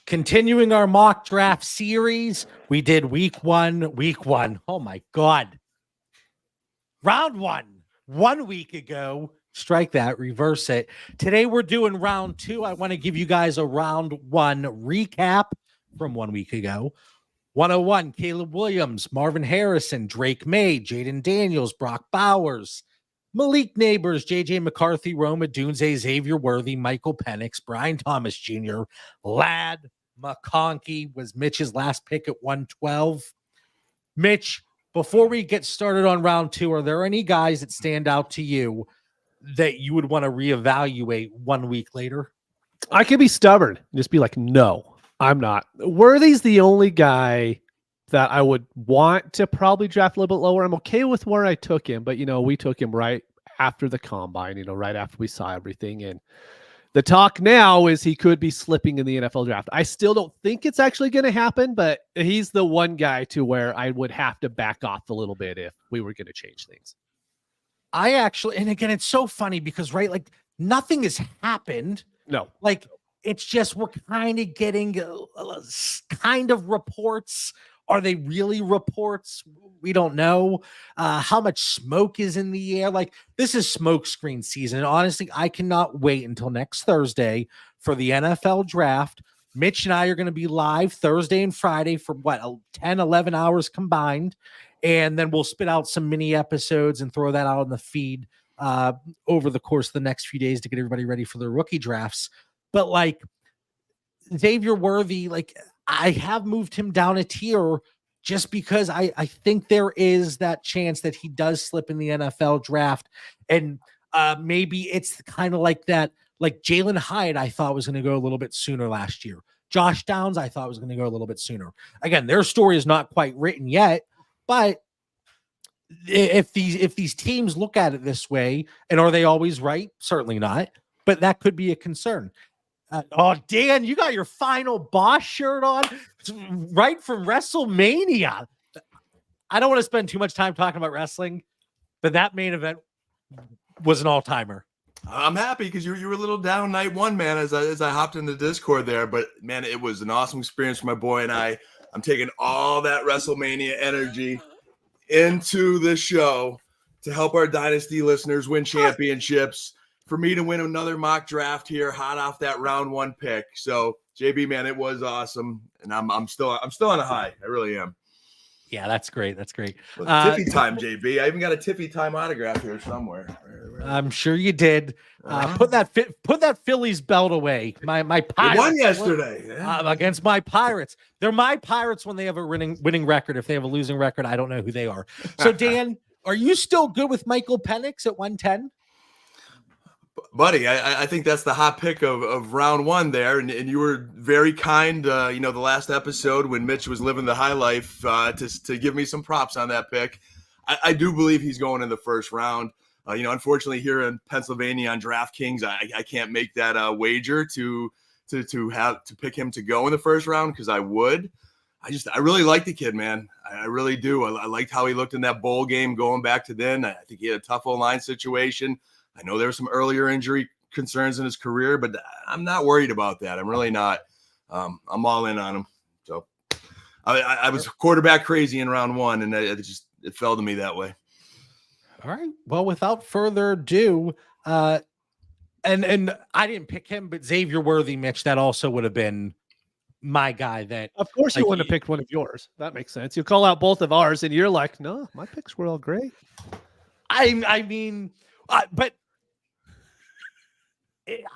Continuing our mock draft series, we did week one. Oh my God. Round one week ago. Strike that, reverse it. Today we're doing round two. I want to give you guys a round one recap from 1 week ago. 101, Caleb Williams, Marvin Harrison, Drake May, Jaden Daniels, Brock Bowers, Malik Neighbors, JJ McCarthy, Roma Dunze, Xavier Worthy, Michael Penix, Brian Thomas Jr., Ladd McConkey was Mitch's last pick at 112. Mitch, before we get started on round two, are there any guys that stand out to you that you would want to reevaluate 1 week later? I could be stubborn. Just be like, no, I'm not. Worthy's the only guy that I would want to probably draft a little bit lower. I'm okay with where I took him, but, we took him right after the combine, right after we saw everything. And the talk now is he could be slipping in the NFL draft. I still don't think it's actually going to happen, but he's the one guy to where I would have to back off a little bit if we were going to change things. I actually, and again, it's so funny because, right, like nothing has happened. No. Like it's just we're kind of getting kind of reports. Are they really reports? We don't know. How much smoke is in the air. Like this is smoke screen season. And honestly, I cannot wait until next Thursday for the NFL draft. Mitch and I are going to be live Thursday and Friday for 10, 11 hours combined. And then we'll spit out some mini episodes and throw that out on the feed over the course of the next few days to get everybody ready for their rookie drafts. But like Xavier Worthy, like I have moved him down a tier just because I think there is that chance that he does slip in the NFL draft. And maybe it's kind of like that, like Jalen Hyatt, I thought was going to go a little bit sooner last year. Josh Downs, I thought was going to go a little bit sooner. Again, their story is not quite written yet, but if these teams look at it this way, and are they always right? Certainly not, but that could be a concern. Dan, you got your final boss shirt on right from WrestleMania. I don't want to spend too much time talking about wrestling, but that main event was an all-timer. I'm happy because you were a little down night one, man, as I hopped in the Discord there. But, man, it was an awesome experience for my boy and I. I'm taking all that WrestleMania energy into the show to help our Dynasty listeners win championships. For me to win another mock draft here, hot off that round one pick. So, JB, man, it was awesome, and I'm still on a high. I really am. Yeah, that's great. That's great. Tiffy time, JB. I even got a Tiffy time autograph here somewhere. I'm sure you did. Put that Phillies belt away. My Pirates they won yesterday against my Pirates. They're my Pirates when they have a winning record. If they have a losing record, I don't know who they are. So, Dan, are you still good with Michael Penix at 110? Buddy, I think that's the hot pick of round one there. And you were very kind, the last episode when Mitch was living the high life to give me some props on that pick. I do believe he's going in the first round. Unfortunately here in Pennsylvania on DraftKings, I can't make that wager to pick him to go in the first round because I would. I really like the kid, man. I really do. I liked how he looked in that bowl game going back to then. I think he had a tough O-line situation. I know there were some earlier injury concerns in his career, but I'm not worried about that. I'm really not. I'm all in on him. So I was quarterback crazy in round one, and it fell to me that way. All right. Well, without further ado, and I didn't pick him, but Xavier Worthy, Mitch, that also would have been my guy. That of course you wouldn't have picked one of yours. That makes sense. You call out both of ours, and you're like, no, my picks were all great. I mean, but.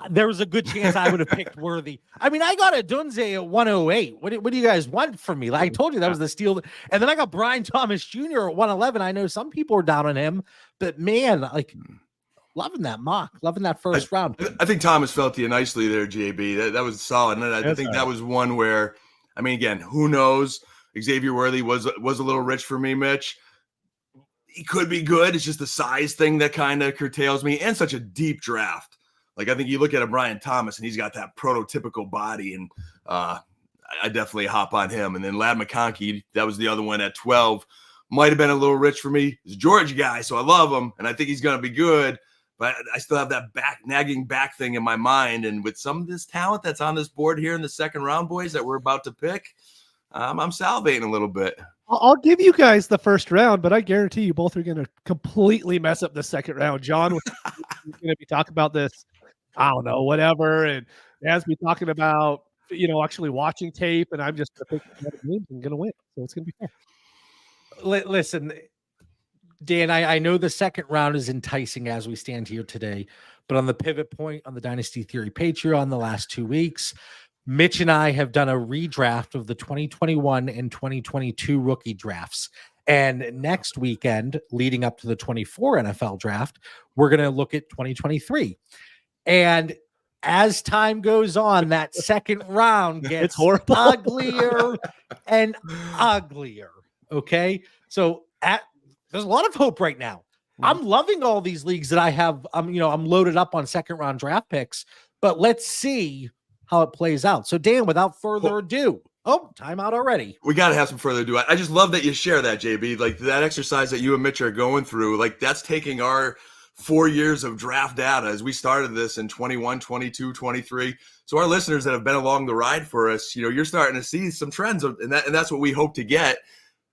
There was a good chance I would have picked Worthy. I mean, I got a Dunze at 108. What do you guys want from me? Like I told you, that was the steal. And then I got Brian Thomas Jr. at 111. I know some people are down on him, but man, like loving that mock, loving that first round. I think Thomas felt you nicely there, JB. That was solid. And I think that was one where, I mean, again, who knows? Xavier Worthy was a little rich for me, Mitch. He could be good. It's just the size thing that kind of curtails me, and such a deep draft. Like, I think you look at a Brian Thomas, and he's got that prototypical body, and I definitely hop on him. And then Ladd McConkey, that was the other one at 12. Might have been a little rich for me. He's a Georgia guy, so I love him, and I think he's going to be good. but I still have that nagging back thing in my mind. And with some of this talent that's on this board here in the second round, boys, that we're about to pick, I'm salivating a little bit. I'll give you guys the first round, but I guarantee you both are going to completely mess up the second round. John was going to be talking about this, I don't know, whatever, and Dan's be talking about, actually watching tape, and I'm just going to pick games and going to win. So it's going to be fair. Listen, Dan, I know the second round is enticing as we stand here today, but on the pivot point on the Dynasty Theory Patreon the last 2 weeks, Mitch and I have done a redraft of the 2021 and 2022 rookie drafts. And next weekend, leading up to the 24 NFL draft, we're going to look at 2023. And as time goes on, that second round gets horrible. uglier and uglier. Okay. So there's a lot of hope right now. I'm loving all these leagues that I have. I'm loaded up on second round draft picks, but let's see how it plays out. So Dan, without further ado, timeout already. We got to have some further ado. I just love that you share that, JB, like that exercise that you and Mitch are going through. Like that's taking our 4 years of draft data as we started this in 21, 22, 23. So our listeners that have been along the ride for us, you're starting to see some trends and that's what we hope to get,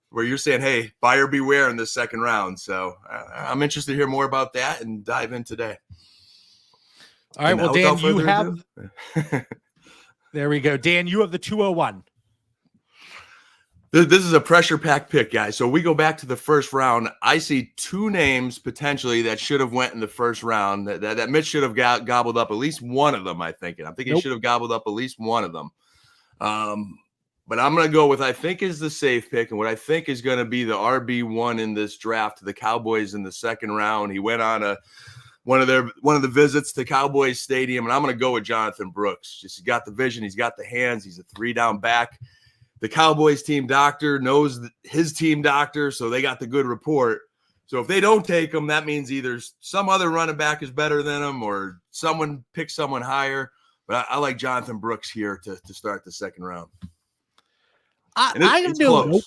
where you're saying, hey, buyer beware in this second round. So I'm interested to hear more about that and dive in today. All right. Well, Dan, you have, there we go. Dan, you have the 201. This is a pressure-packed pick, guys. So we go back to the first round. I see two names potentially that should have went in the first round that Mitch should have gobbled up at least one of them, I think. And I'm thinking he should have gobbled up at least one of them. But I'm going to go with I think is the safe pick and what I think is going to be the RB1 in this draft to the Cowboys in the second round. He went on one of the visits to Cowboys Stadium, and I'm going to go with Jonathan Brooks. He's got the vision. He's got the hands. He's a 3-down back. The Cowboys team doctor knows his team doctor, so they got the good report. So if they don't take him, that means either some other running back is better than him or someone picks someone higher. But I like Jonathan Brooks here to start the second round. I have no.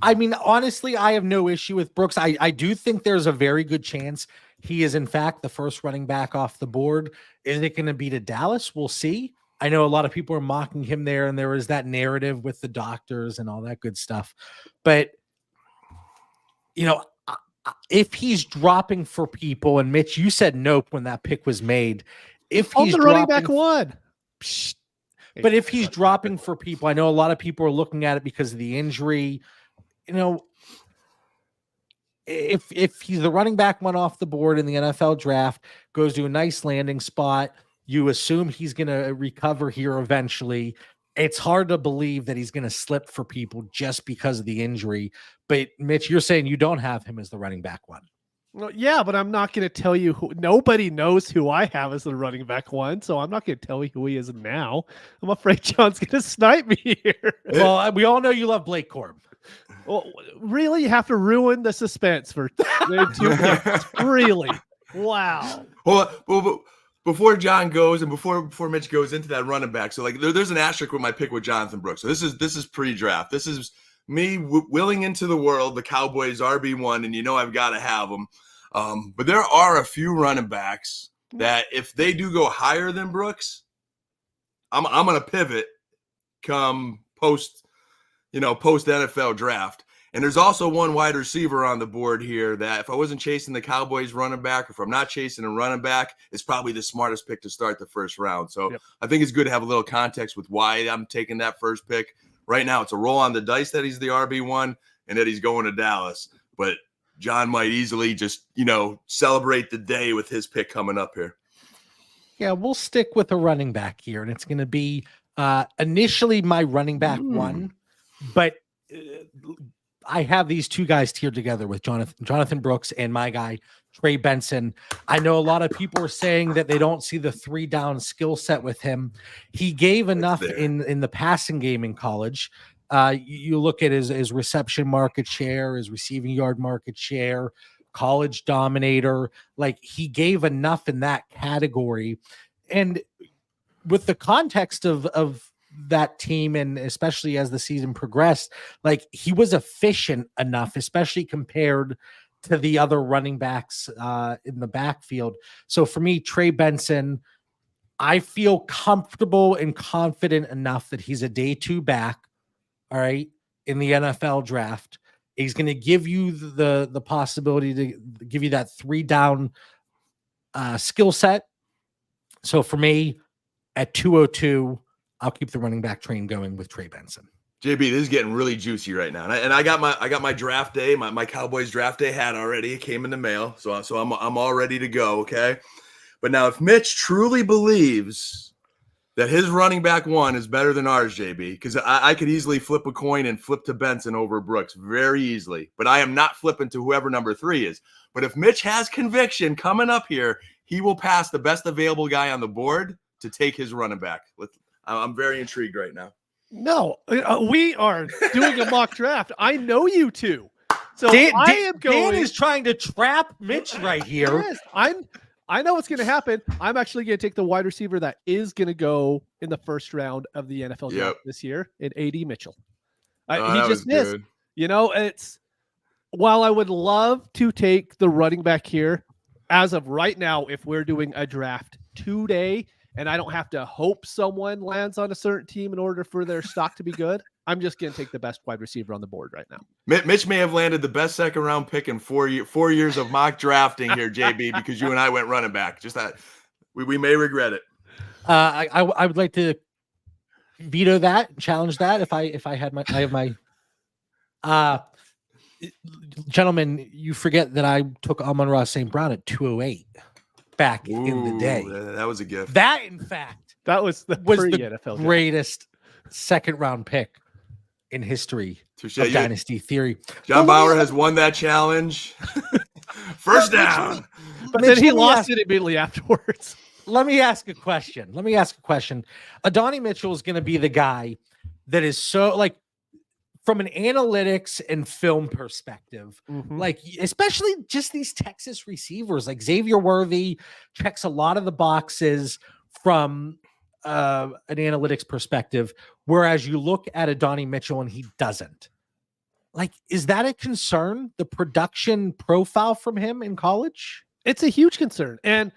I mean, honestly, I have no issue with Brooks. I do think there's a very good chance he is, in fact, the first running back off the board. Is it going to be to Dallas? We'll see. I know a lot of people are mocking him there, and there was that narrative with the doctors and all that good stuff. But, if he's dropping for people, and Mitch, you said nope when that pick was made. If he's the running back one. But if he's dropping for people, I know a lot of people are looking at it because of the injury. If he's the running back one off the board in the NFL draft, goes to a nice landing spot, you assume he's going to recover here eventually. It's hard to believe that he's going to slip for people just because of the injury. But Mitch, you're saying you don't have him as the running back one. Well, yeah, but I'm not going to tell you who. Nobody knows who I have as the running back one, so I'm not going to tell you who he is now. I'm afraid John's going to snipe me here. Well, we all know you love Blake Corum. Well, really, you have to ruin the suspense for 2 minutes. Really? Wow. Well, before John goes and before Mitch goes into that running back, so like there's an asterisk with my pick with Jonathan Brooks. So this is pre-draft. This is me willing into the world the Cowboys RB1, and I've got to have them. But there are a few running backs that if they do go higher than Brooks, I'm going to pivot come post NFL draft. And there's also one wide receiver on the board here that if I wasn't chasing the Cowboys running back, or if I'm not chasing a running back, it's probably the smartest pick to start the first round. So yep. I think it's good to have a little context with why I'm taking that first pick. Right now, it's a roll on the dice that he's the RB1 and that he's going to Dallas. But John might easily just, celebrate the day with his pick coming up here. Yeah, we'll stick with a running back here, and it's going to be initially my running back one, but I have these two guys tiered together with Jonathan Brooks and my guy, Trey Benson. I know a lot of people are saying that they don't see the 3-down skill set with him. He gave enough in the passing game in college. You look at his reception market share, his receiving yard market share, college dominator. Like he gave enough in that category. And with the context of that team, and especially as the season progressed, like he was efficient enough, especially compared to the other running backs in the backfield. So for me, Trey Benson, I feel comfortable and confident enough that he's a day 2 back, all right, in the NFL draft. He's going to give you the possibility to give you that 3 down skill set. So for me, at 202, I'll keep the running back train going with Trey Benson. JB, this is getting really juicy right now, and I got my draft day, my Cowboys draft day hat already. It came in the mail, so I'm all ready to go. Okay, but now if Mitch truly believes that his running back 1 is better than ours, JB, because I could easily flip a coin and flip to Benson over Brooks very easily, but I am not flipping to whoever number 3 is. But if Mitch has conviction coming up here, he will pass the best available guy on the board to take his running back. I'm very intrigued right now. No, we are doing a mock draft. I know you two. So Dan Dan is trying to trap Mitch right here. Yes, I know what's going to happen. I'm actually going to take the wide receiver that is going to go in the first round of the NFL draft this year in A.D. Mitchell. He just missed. Good. You know, while I would love to take the running back here, as of right now, if we're doing a draft today, and I don't have to hope someone lands on a certain team in order for their stock to be good, I'm just going to take the best wide receiver on the board right now. Mitch may have landed the best second round pick in 4 years of mock drafting here, JB, because you and I went running back. Just that we may regret it. I would like to veto that, challenge that. If I have my gentlemen, you forget that I took Amon-Ra St. Brown at 208 back in the day. That was a gift. That, in fact, was the NFL greatest second round pick in history of Dynasty Theory. John Bauer has won that challenge. First down. But then he lost it immediately afterwards. Let me ask a question. Adonai Mitchell is going to be the guy that is so, like, from an analytics and film perspective, like, especially just these Texas receivers, like Xavier Worthy checks a lot of the boxes from an analytics perspective, whereas you look at Adonai Mitchell and he doesn't. Like, is that a concern, the production profile from him in college? It's a huge concern. And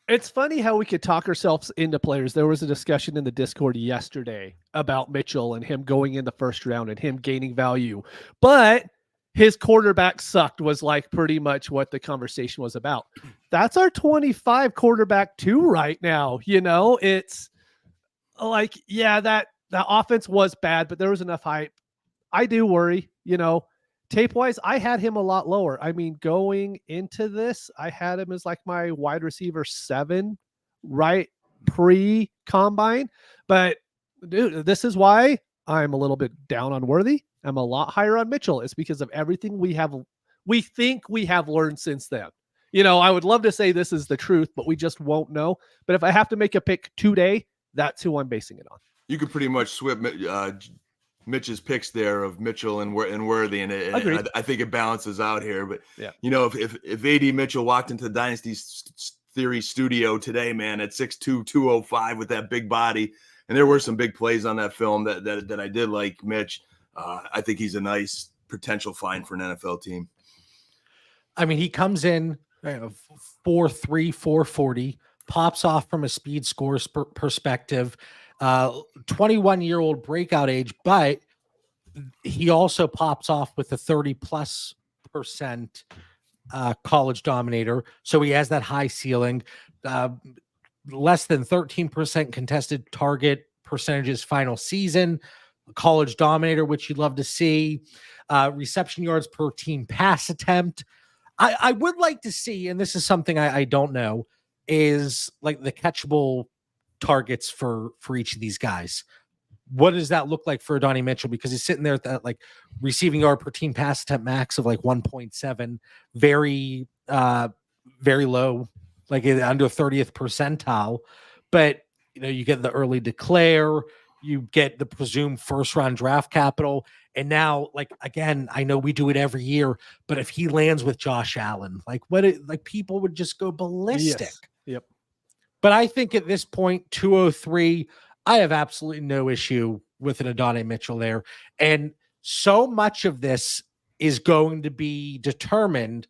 it's funny how we could talk ourselves into players. There was a discussion in the Discord yesterday about Mitchell and him going in the first round and him gaining value. But his quarterback sucked was like pretty much what the conversation was about. That's our 25 quarterback too right now. You know, it's like, yeah, that offense was bad, but there was enough hype. I do worry, you know, tape-wise, I had him a lot lower. I mean, going into this, I had him as like my wide receiver 7, right, pre-combine. But, dude, this is why I'm a little bit down on Worthy. I'm a lot higher on Mitchell. It's because of everything we think we have learned since then. You know, I would love to say this is the truth, but we just won't know. But if I have to make a pick today, that's who I'm basing it on. You could pretty much swip Mitch's picks there of Mitchell and Worthy, and I think it balances out here. But yeah, you know, if AD Mitchell walked into the Dynasty Theory studio today, man, at 6'2", 205 with that big body, and there were some big plays on that film that I did like Mitch. I think he's a nice potential find for an NFL team. I mean, he comes in 4.3, 440, pops off from a speed scores perspective. 21-year-old breakout age, but he also pops off with a 30+% college dominator. So he has that high ceiling, less than 13% contested target percentages final season, college dominator, which you'd love to see, reception yards per team pass attempt. I would like to see, and this is something I don't know, is like the catchable targets for each of these guys. What does that look like for Adonai Mitchell? Because he's sitting there at that like receiving yard per team pass attempt max of like 1.7, very low, like under 30th percentile. But you know, you get the early declare, you get the presumed first round draft capital, and now, like, again, I know we do it every year, but if he lands with Josh Allen, like people would just go ballistic. Yes. Yep. But I think at this point, 203, I have absolutely no issue with an Adonai Mitchell there. And so much of this is going to be determined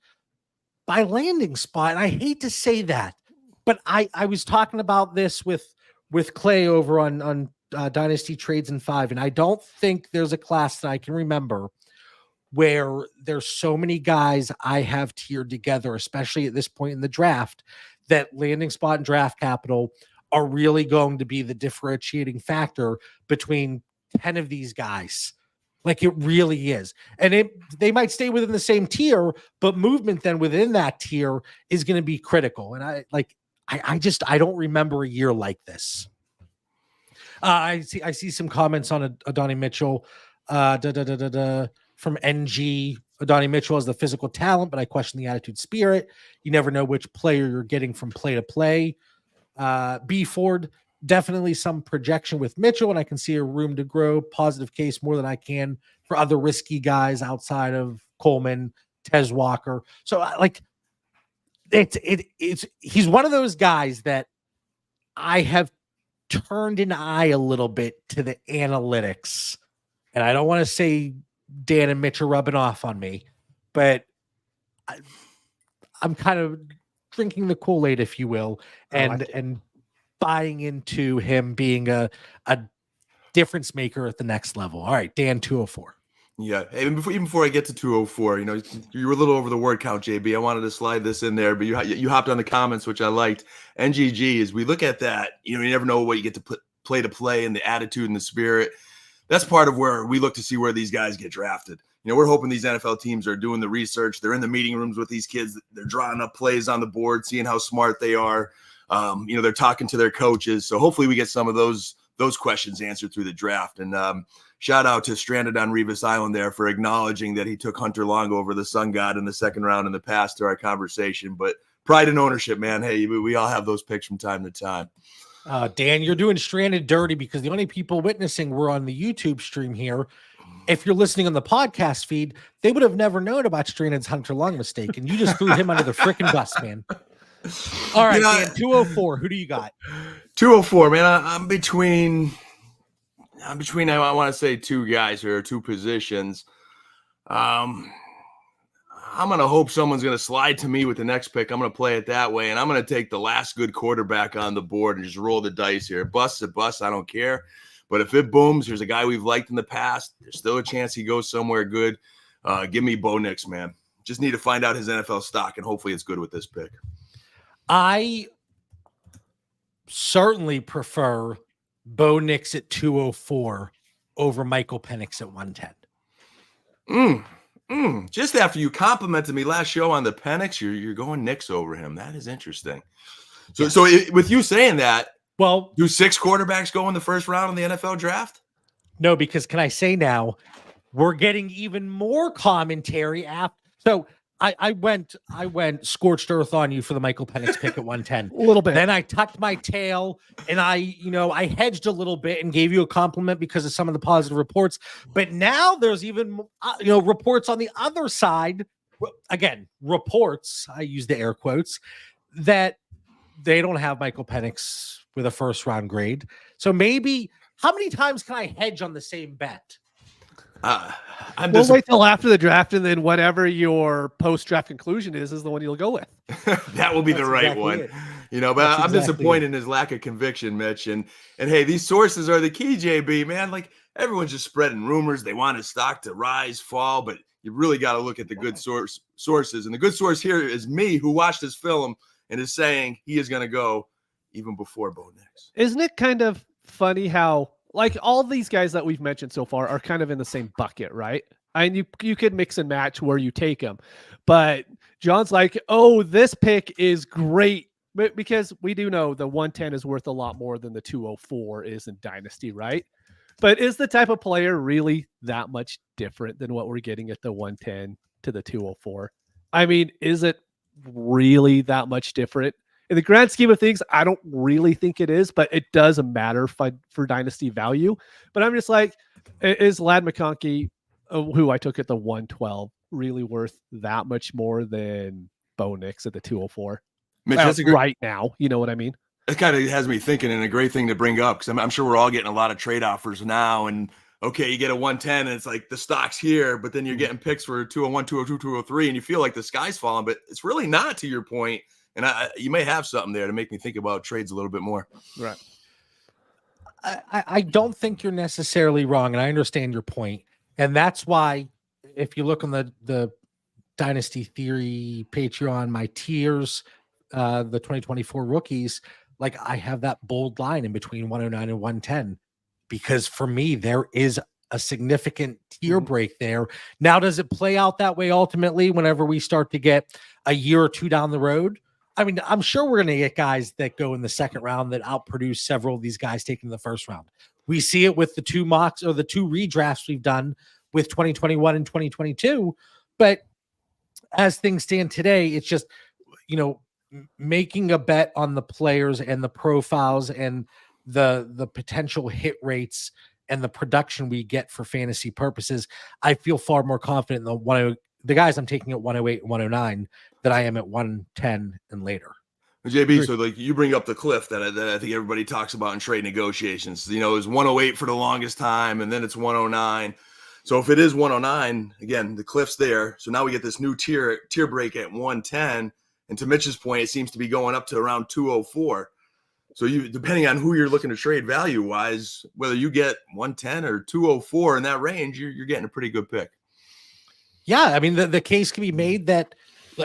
by landing spot. And I hate to say that, but I was talking about this with Clay over on Dynasty Trades in 5, and I don't think there's a class that I can remember where there's so many guys I have tiered together, especially at this point in the draft, that landing spot and draft capital are really going to be the differentiating factor between 10 of these guys. Like it really is. And they might stay within the same tier, but movement then within that tier is going to be critical. And I don't remember a year like this. I see some comments on Adonai Mitchell. From NG, Adonai Mitchell has the physical talent, but I question the attitude spirit. You never know which player you're getting from play to play. B Ford, definitely some projection with Mitchell, and I can see a room to grow. Positive case more than I can for other risky guys outside of Coleman, Tez Walker. So he's one of those guys that I have turned an eye a little bit to the analytics, and I don't want to say Dan and Mitch are rubbing off on me, but I'm kind of drinking the Kool-Aid, if you will, and buying into him being a difference maker at the next level. All right, Dan, 204. Yeah, even before I get to 204, you were a little over the word count, JB. I wanted to slide this in there, but you hopped on the comments, which I liked. NGG, as we look at that, you never know what you get to play and the attitude and the spirit. That's part of where we look to see where these guys get drafted. We're hoping these NFL teams are doing the research. They're in the meeting rooms with these kids. They're drawing up plays on the board, seeing how smart they are. They're talking to their coaches. So hopefully we get some of those questions answered through the draft. And shout out to Stranded on Revis Island there for acknowledging that he took Hunter Long over the Sun God in the second round in the past to our conversation. But pride and ownership, man. Hey, we all have those picks from time to time. Dan, you're doing Stranded dirty because the only people witnessing were on the YouTube stream here. If you're listening on the podcast feed, they would have never known about Stranded's Hunter Long mistake, and you just threw him under the freaking bus, man. All right, Dan, 204. Who do you got? 204, man. I'm between. I want to say two guys here, two positions. I'm going to hope someone's going to slide to me with the next pick. I'm going to play it that way, and I'm going to take the last good quarterback on the board and just roll the dice here. Bust a bust, I don't care. But if it booms, there's a guy we've liked in the past. There's still a chance he goes somewhere good. Give me Bo Nix, man. Just need to find out his NFL stock, and hopefully it's good with this pick. I certainly prefer Bo Nix at 204 over Michael Penix at 110. Just after you complimented me last show on the Penix, you're going Nix over him. That is interesting. So, yes. With you saying that, well, do 6 quarterbacks go in the first round in the NFL draft? No, because can I say now, we're getting even more commentary after. So I went scorched earth on you for the Michael Penix pick at 110. A little bit. Then I tucked my tail and I hedged a little bit and gave you a compliment because of some of the positive reports. But now there's even reports on the other side. Again, reports, I use the air quotes, that they don't have Michael Penix with a first round grade. So maybe how many times can I hedge on the same bet? We'll wait till after the draft, and then whatever your post-draft conclusion is the one you'll go with. That will be the right one. But I'm disappointed in his lack of conviction, Mitch. And hey, these sources are the key, JB, man. Like, everyone's just spreading rumors. They want his stock to rise, fall, but you really got to look at the good sources. And the good source here is me, who watched this film and is saying he is going to go even before Bo Nix. Isn't it kind of funny how, like, all these guys that we've mentioned so far are kind of in the same bucket, right? And you could mix and match where you take them. But John's like, oh, this pick is great. Because we do know the 110 is worth a lot more than the 204 is in Dynasty, right? But is the type of player really that much different than what we're getting at the 110 to the 204? I mean, is it really that much different? In the grand scheme of things, I don't really think it is, but it does matter for Dynasty value. But I'm just like, is Ladd McConkey, who I took at the 112, really worth that much more than Bo Nix at the 204? Mitch, that's right now, you know what I mean? It kind of has me thinking, and a great thing to bring up, because I'm sure we're all getting a lot of trade offers now, and okay, you get a 110 and it's like the stock's here, but then you're getting picks for 201, 202, 203, and you feel like the sky's falling, but it's really not, to your point. And you may have something there to make me think about trades a little bit more. Right. I don't think you're necessarily wrong, and I understand your point. And that's why, if you look on the Dynasty Theory Patreon, my tiers, the 2024 rookies, like I have that bold line in between 109 and 110, because for me, there is a significant tier break there. Now, does it play out that way ultimately whenever we start to get a year or two down the road? I mean, I'm sure we're going to get guys that go in the second round that outproduce several of these guys taken in the first round. We see it with the two mocks or the two redrafts we've done with 2021 and 2022. But as things stand today, it's just, making a bet on the players and the profiles and the potential hit rates and the production we get for fantasy purposes. I feel far more confident in the guys I'm taking at 108 and 109 than I am at 110 and later. JB, so like you bring up the cliff that I think everybody talks about in trade negotiations. It was 108 for the longest time, and then it's 109. So if it is 109, again, the cliff's there. So now we get this new tier break at 110. And to Mitch's point, it seems to be going up to around 204. So depending on who you're looking to trade value-wise, whether you get 110 or 204 in that range, you're getting a pretty good pick. Yeah, I mean, the case can be made that,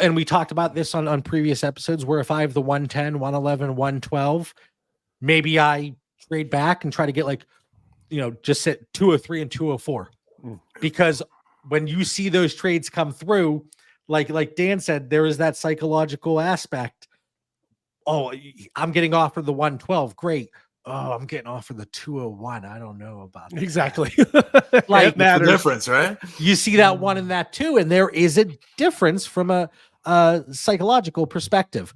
and we talked about this on previous episodes, where if I have the 110, 111, 112, maybe I trade back and try to get just at 203 and 204. Because when you see those trades come through, like Dan said, there is that psychological aspect. Oh, I'm getting offered the 112. Great. Oh, I'm getting offered the 201. I don't know about that. Exactly. Like the difference, right? You see that one and that two, and there is a difference from a psychological perspective.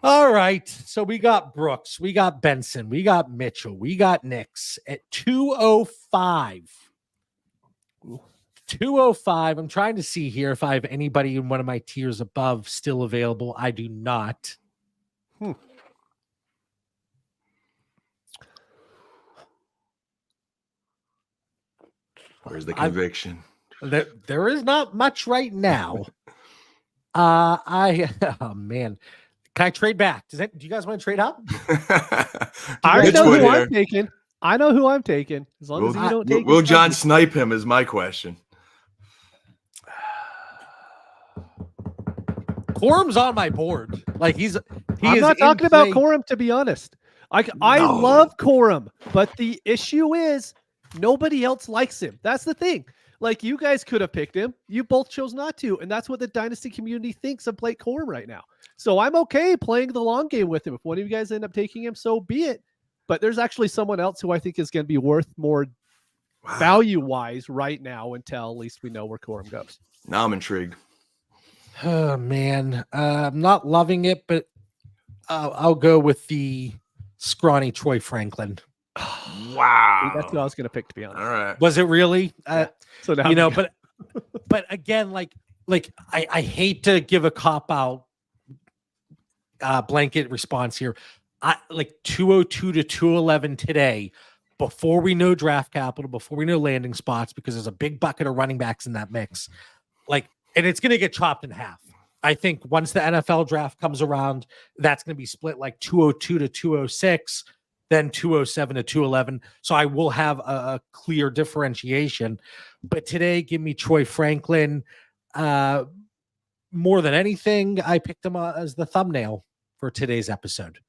All right. So we got Brooks, we got Benson, we got Mitchell, we got Nix at 205. 205. I'm trying to see here if I have anybody in one of my tiers above still available. I do not. Where's the conviction? There is not much right now. Oh man. Can I trade back? Do you guys want to trade up? I know who I'm taking. I know who I'm taking. As long as you don't take. Will John snipe him? Is my question. Quorum's on my board. Like I'm not talking about Quorum, to be honest. I love Quorum, but the issue is nobody else likes him. That's the thing. Like, you guys could have picked him. You both chose not to. And that's what the Dynasty community thinks of Blake Quorum right now. So I'm okay playing the long game with him. If one of you guys end up taking him, so be it. But there's actually someone else who I think is going to be worth more value-wise right now until at least we know where Quorum goes. Now I'm intrigued. Oh, man. I'm not loving it, but I'll go with the scrawny Troy Franklin. Wow. That's what I was going to pick, to be honest. All right. Was it really? So now but again, like I hate to give a cop-out blanket response here. Like 202 to 211 today, before we know draft capital, before we know landing spots, because there's a big bucket of running backs in that mix. And it's going to get chopped in half. I think once the NFL draft comes around, that's going to be split like 202 to 206, then 207 to 211. So I will have a clear differentiation. But today, give me Troy Franklin. More than anything, I picked him as the thumbnail for today's episode.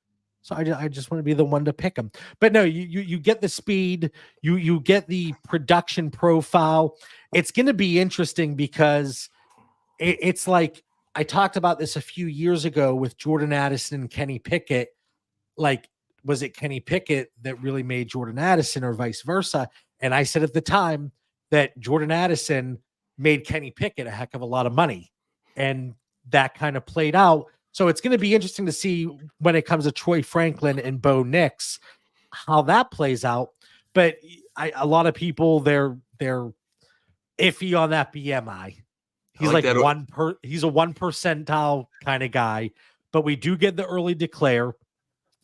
So I just want to be the one to pick him. But no, you get the speed, you get the production profile. It's going to be interesting because it's like I talked about this a few years ago with Jordan Addison and Kenny Pickett. Like, was it Kenny Pickett that really made Jordan Addison or vice versa? And I said at the time that Jordan Addison made Kenny Pickett a heck of a lot of money. And that kind of played out. So it's going to be interesting to see when it comes to Troy Franklin and Bo Nix, how that plays out. But a lot of people, they're iffy on that BMI. He's like he's a 1 percentile kind of guy, but we do get the early declare.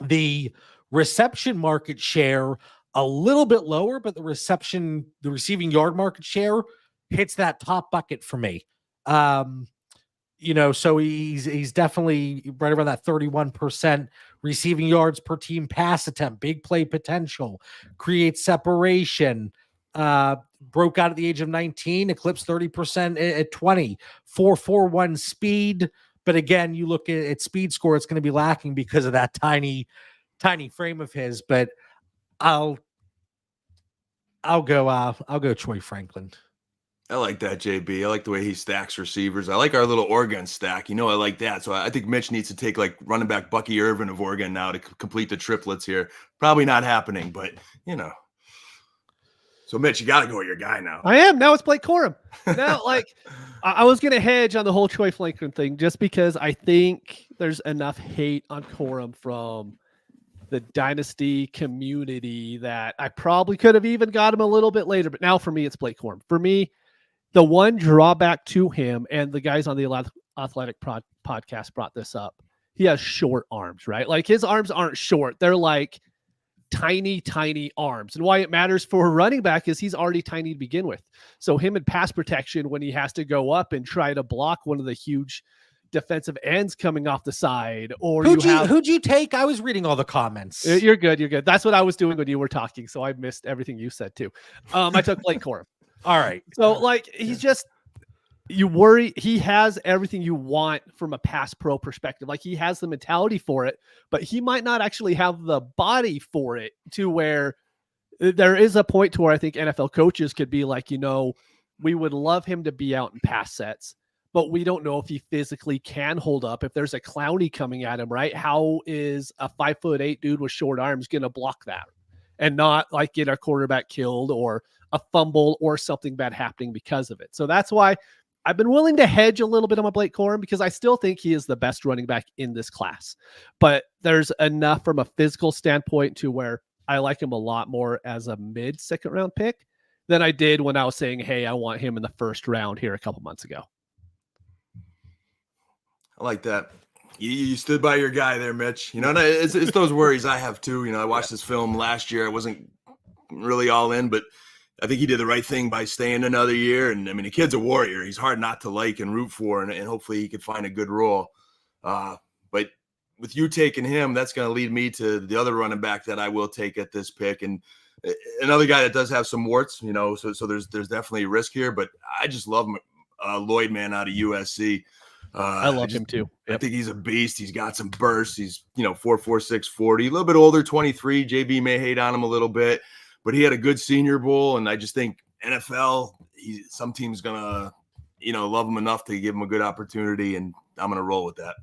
The reception market share a little bit lower, but the receiving yard market share hits that top bucket for me. So he's definitely right around that 31% receiving yards per team pass attempt, big play potential, creates separation, broke out at the age of 19, eclipsed 30% at 20, 4.41 speed. But again, you look at speed score, it's going to be lacking because of that tiny frame of his. But I'll go Troy Franklin. I like that, JB. I like the way he stacks receivers. I like our little Oregon stack. I like that. So I think Mitch needs to take like running back Bucky Irvin of Oregon now to complete the triplets here. Probably not happening, but So Mitch, you got to go with your guy now. I am. Now it's Blake Corum. Now, I was going to hedge on the whole Troy Franklin thing just because I think there's enough hate on Corum from the Dynasty community that I probably could have even got him a little bit later. But now for me, it's Blake Corum. For me, the one drawback to him, and the guys on the Athletic podcast brought this up, he has short arms, right? Like his arms aren't short. They're like tiny arms. And why it matters for a running back is he's already tiny to begin with. So him in pass protection, when he has to go up and try to block one of the huge defensive ends coming off the side, or who'd you take? I was reading all the comments. You're good. That's what I was doing when you were talking. So I missed everything you said too. I took Blake Corum. All right. So he's just, you worry, he has everything you want from a pass pro perspective. Like he has the mentality for it, but he might not actually have the body for it, to where there is a point to where I think NFL coaches could be like, we would love him to be out in pass sets, but we don't know if he physically can hold up. If there's a Clowney coming at him, right? How is a 5'8" dude with short arms going to block that and not like get a quarterback killed or a fumble or something bad happening because of it? So that's why I've been willing to hedge a little bit on my Blake Corum, because I still think he is the best running back in this class. But there's enough from a physical standpoint to where I like him a lot more as a mid-second round pick than I did when I was saying, hey, I want him in the first round here a couple months ago. I like that. You stood by your guy there, Mitch. It's those worries I have too. I watched this film last year. I wasn't really all in, but I think he did the right thing by staying another year. And I mean, the kid's a warrior. He's hard not to like and root for, and hopefully he could find a good role. But with you taking him, that's going to lead me to the other running back that I will take at this pick, and another guy that does have some warts. So there's definitely a risk here. But I just love Lloyd, man, out of USC. I love him too. Yep. I think he's a beast. He's got some bursts. He's 4.46 40, a little bit older, 23. JB may hate on him a little bit, but he had a good Senior Bowl, and I just think NFL, some team's gonna love him enough to give him a good opportunity, and I'm gonna roll with that.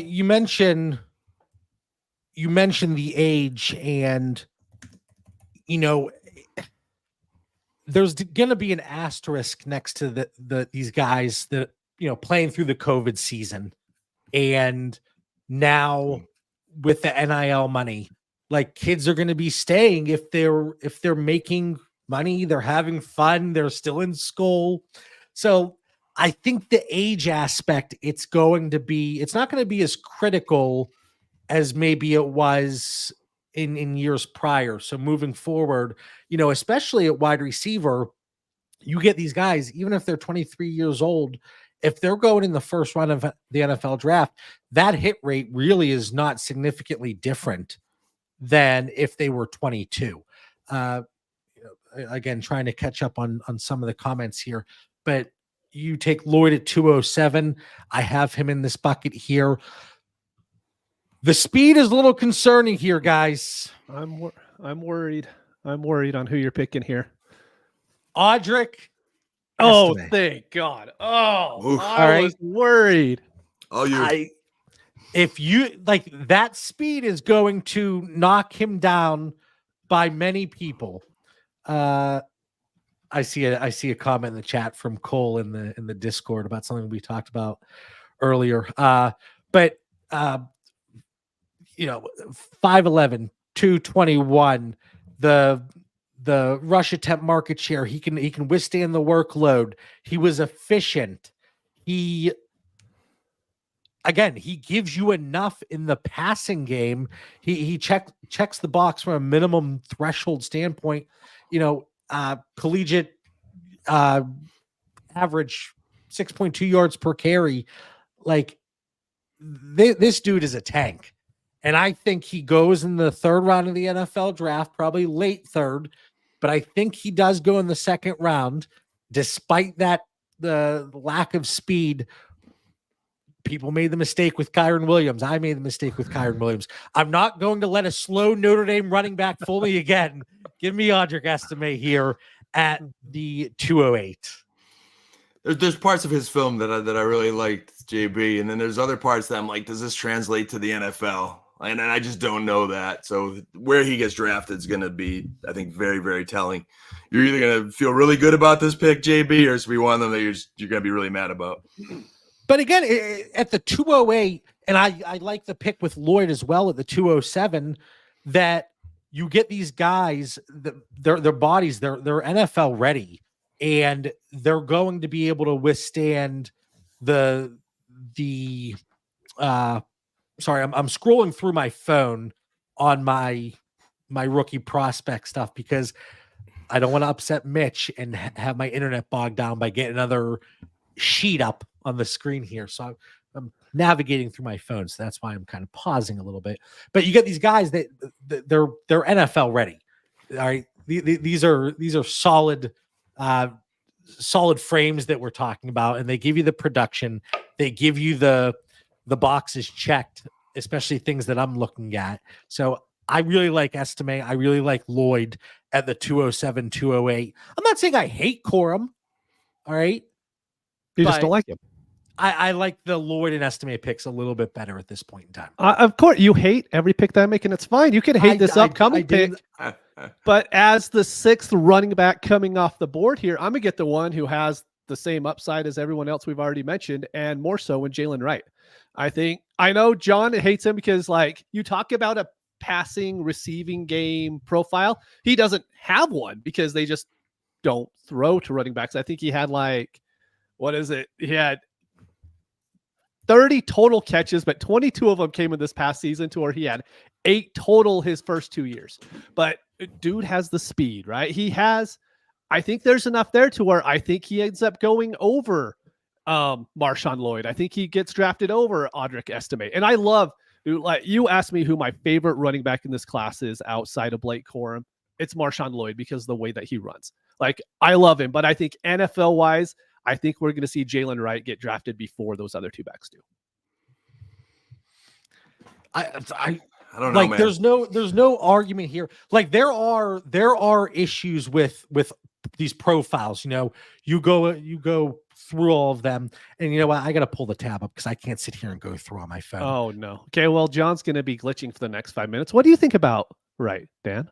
You mentioned the age, and there's going to be an asterisk next to these guys that, playing through the COVID season. And now with the NIL money, like kids are going to be staying if they're making money, they're having fun, they're still in school. So I think the age aspect, it's not going to be as critical as maybe it was in years prior. So moving forward, especially at wide receiver, you get these guys, even if they're 23 years old, if they're going in the first round of the NFL draft, that hit rate really is not significantly different than if they were 22. Again, trying to catch up on some of the comments here, but you take Lloyd at 207. I have him in this bucket here. The speed is a little concerning here, guys. I'm worried. I'm worried on who you're picking here. Audric. Oh, Estime. thank God. Oh, Oof. I was worried. Oh, if you like, that speed is going to knock him down by many people. I see a comment in the chat from Cole in the Discord about something we talked about earlier. But 5'11", 221, the rush attempt market share, he can withstand the workload. He was efficient. He again, he gives you enough in the passing game. He checks the box from a minimum threshold standpoint. Collegiate average 6.2 yards per carry. Like this dude is a tank. And I think he goes in the third round of the NFL draft, probably late third, but I think he does go in the second round, despite that the lack of speed. People made the mistake with Kyron Williams. I made the mistake with Kyron Williams. I'm not going to let a slow Notre Dame running back fool me again. Give me Audric Estime here at the 208. There's parts of his film that I really liked, JB, and then there's other parts that I'm like, does this translate to the NFL? And I just don't know that. So where he gets drafted is going to be, I think, very, very telling. You're either going to feel really good about this pick, JB, or it's going to be one of them that you're going to be really mad about. But again, at the 208, and I like the pick with Lloyd as well at the 207, that you get these guys, their bodies, they're NFL ready, and they're going to be able to withstand the sorry, I'm scrolling through my phone on my rookie prospect stuff because I don't want to upset Mitch and have my internet bogged down by getting another sheet up on the screen here. So I'm navigating through my phone. So that's why I'm kind of pausing a little bit. But you get these guys that they're NFL ready. All right. These are solid frames that we're talking about, and they give you the production. They give you the boxes checked, especially things that I'm looking at. So I really like Estime. I really like Lloyd at the 207, 208. I'm not saying I hate Corum. All right. You just don't like him. I like the Lloyd and Estime picks a little bit better at this point in time. Of course, you hate every pick that I make, and it's fine. You can hate this upcoming pick. But as the sixth running back coming off the board here, I'm going to get the one who has the same upside as everyone else we've already mentioned, and more so in Jalen Wright. I know John hates him because, like, you talk about a passing, receiving game profile. He doesn't have one because they just don't throw to running backs. I think he had he had 30 total catches, but 22 of them came in this past season to where he had 8 total his first 2 years. But dude has the speed, right? I think there's enough there to where I think he ends up going over Marshawn Lloyd. I think he gets drafted over Audric Estime. And I love, like, you asked me who my favorite running back in this class is outside of Blake Corum. It's Marshawn Lloyd because of the way that he runs. Like, I love him, but I think NFL wise, I think we're going to see Jalen Wright get drafted before those other two backs do. I don't know, like, man. There's no argument here. Like, there are issues with these profiles. You go through all of them, and you know what? I got to pull the tab up because I can't sit here and go through on my phone. Oh no. Okay, well, John's going to be glitching for the next 5 minutes. What do you think about Wright, Dan?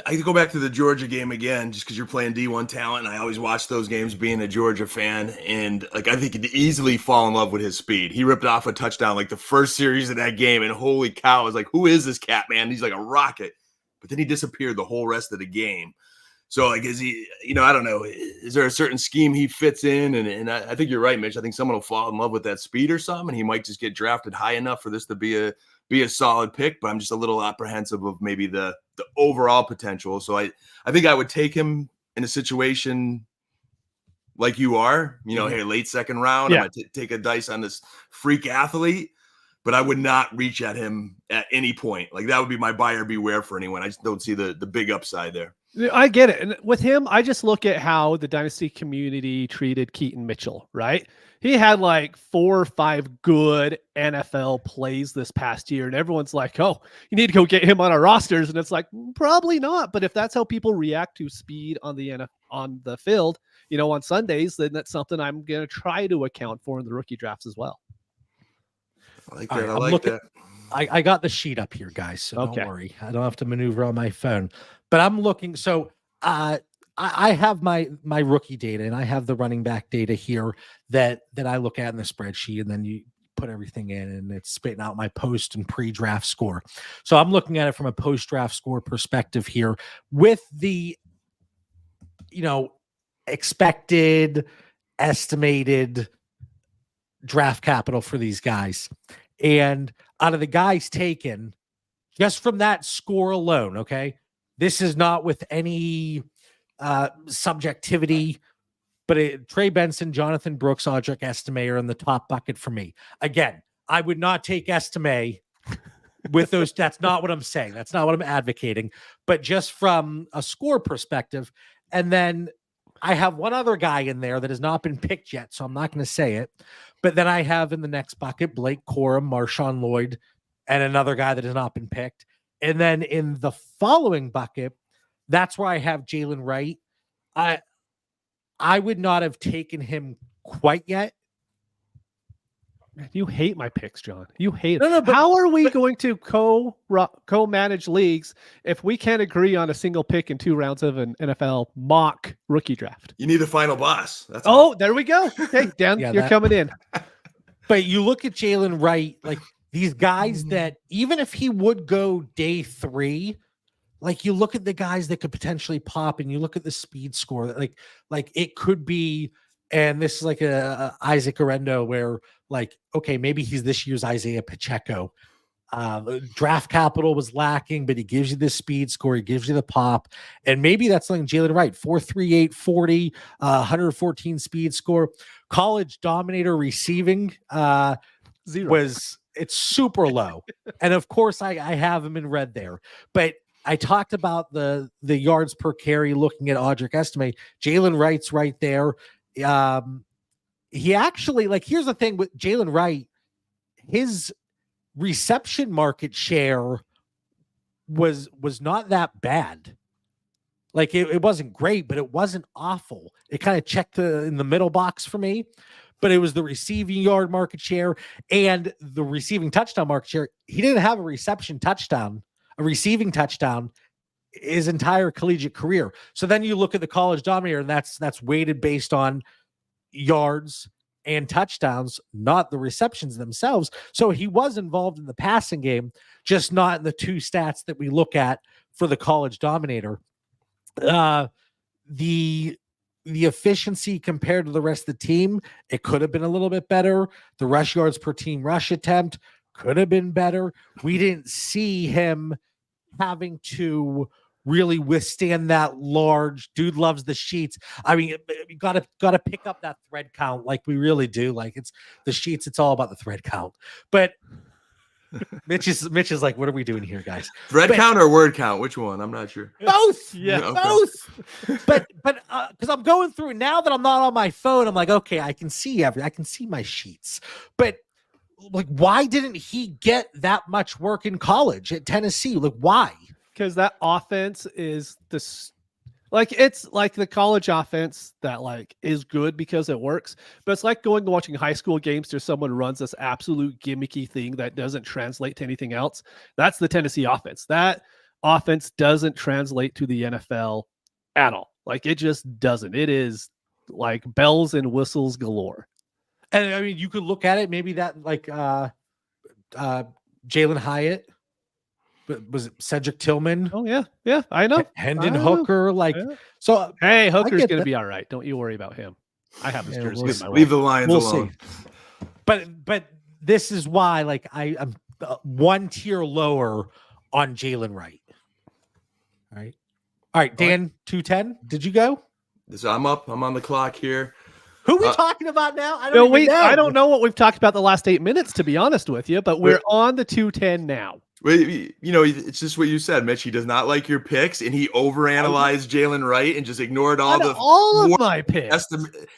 I go back to the Georgia game again, just because you're playing D1 talent, and I always watch those games being a Georgia fan, and like I think he'd easily fall in love with his speed. He ripped off a touchdown like the first series of that game, and holy cow, I was like, who is this cat, man? He's like a rocket. But then he disappeared the whole rest of the game. So, like, is he, I don't know, is there a certain scheme he fits in? And I think you're right, Mitch. I think someone will fall in love with that speed or something, and he might just get drafted high enough for this to be a solid pick, but I'm just a little apprehensive of maybe the overall potential. So I think I would take him in a situation like you are, hey, late second round. Yeah. I might take a dice on this freak athlete, but I would not reach at him at any point. Like, that would be my buyer beware for anyone. I just don't see the big upside there. I get it. And with him, I just look at how the Dynasty community treated Keaton Mitchell, right? He had like 4 or 5 good NFL plays this past year, and everyone's like, oh, you need to go get him on our rosters. And it's like, probably not. But if that's how people react to speed on the field, on Sundays, then that's something I'm going to try to account for in the rookie drafts as well. I like that. I like that. I got the sheet up here, guys, so don't worry. I don't have to maneuver on my phone. But I'm looking. So I have my rookie data, and I have the running back data here that I look at in the spreadsheet, and then you put everything in, and it's spitting out my post and pre-draft score. So I'm looking at it from a post-draft score perspective here with the, expected, estimated draft capital for these guys. And out of the guys taken, just from that score alone, okay, this is not with any subjectivity, but Trey Benson, Jonathan Brooks, Audric Estime are in the top bucket for me. Again, I would not take Estime with those. That's not what I'm saying. That's not what I'm advocating. But just from a score perspective, and then I have one other guy in there that has not been picked yet, so I'm not going to say it. But then I have in the next bucket Blake Corum, Marshawn Lloyd, and another guy that has not been picked. And then in the following bucket, that's where I have Jalen Wright. I would not have taken him quite yet. You hate my picks, John. You hate No, it. How are we going to co-manage leagues if we can't agree on a single pick in 2 rounds of an NFL mock rookie draft? You need a final boss. That's all. There we go. Okay, Dan, you're coming in. But you look at Jalen Wright, like these guys that even if he would go day 3, like you look at the guys that could potentially pop, and you look at the speed score, like it could be. And this is like a Isaac Orendo where, like, okay, maybe he's this year's Isaiah Pacheco. Draft capital was lacking, but he gives you the speed score, he gives you the pop, and maybe that's something Jalen Wright, 4.38 40, 114 speed score, college dominator receiving 0. It's super low, and of course I have him in red there, but. I talked about the yards per carry, looking at Audric Estime. Jalen Wright's right there. He actually, like, here's the thing with Jalen Wright, his reception market share was not that bad. Like it wasn't great, but it wasn't awful. It kind of checked in the middle box for me, but it was the receiving yard market share and the receiving touchdown market share. He didn't have a receiving touchdown his entire collegiate career. So then you look at the college dominator, and that's weighted based on yards and touchdowns, not the receptions themselves. So he was involved in the passing game, just not in the 2 stats that we look at for the college dominator. The efficiency compared to the rest of the team, it could have been a little bit better. The rush yards per team rush attempt could have been better. We didn't see him having to really withstand that large dude loves the sheets. I mean, you gotta pick up that thread count like we really do. Like it's the sheets, it's all about the thread count. But Mitch is like, what are we doing here, guys? Thread count or word count? Which one? I'm not sure. Both. Yeah, okay. Both. But because I'm going through now that I'm not on my phone, I'm like, okay, I can see my sheets. But like, why didn't he get that much work in college at Tennessee? Like, why? Because that offense is this, like, it's like the college offense that like is good because it works, but it's like going and watching high school games where someone runs this absolute gimmicky thing that doesn't translate to anything else. That's the Tennessee offense. That offense doesn't translate to the NFL at all. Like it just doesn't. It is like bells and whistles galore. And I mean, you could look at it, maybe that like Jalen Hyatt, but was it Cedric Tillman? Oh yeah, I know. Hendon Hooker, like so. Hey, Hooker's gonna be all right. Don't you worry about him. I have his jersey. Leave the Lions alone. See. But this is why, like, I'm 1 tier lower on Jalen Wright. All right, Dan, 210. Did you go? So I'm up. I'm on the clock here. Who are we talking about now? I don't know what we've talked about the last 8 minutes, to be honest with you, but we're on the 210 now. You know, it's just what you said, Mitch. He does not like your picks, and he overanalyzed Jalen Wright and just ignored all of my picks.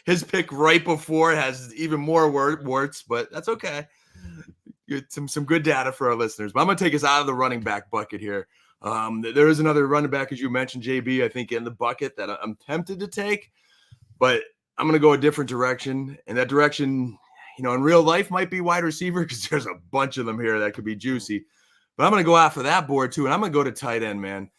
His pick right before has even more warts, but that's okay. Some good data for our listeners. But I'm going to take us out of the running back bucket here. There is another running back, as you mentioned, JB, I think in the bucket that I'm tempted to take, but I'm going to go a different direction. And that direction, you know, in real life might be wide receiver because there's a bunch of them here that could be juicy. But I'm going to go after that board too, and I'm going to go to tight end, man.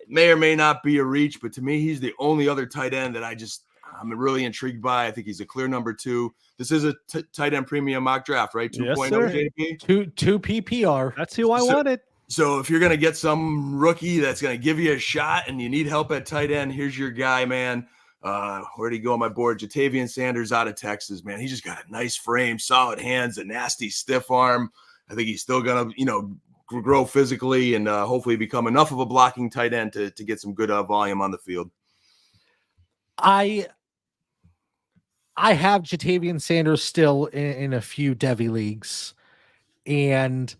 May or may not be a reach, but to me, he's the only other tight end that I'm really intrigued by. I think he's a clear number 2. This is a tight end premium mock draft, right? 2.0 JP? 2 PPR. That's who I wanted. So if you're going to get some rookie that's going to give you a shot and you need help at tight end, here's your guy, man. Where'd he go on my board? Jatavian Sanders out of Texas, man. He just got a nice frame, solid hands, a nasty stiff arm. I think he's still going to, grow physically and hopefully become enough of a blocking tight end to get some good volume on the field. I have Jatavian Sanders still in a few Devy leagues, and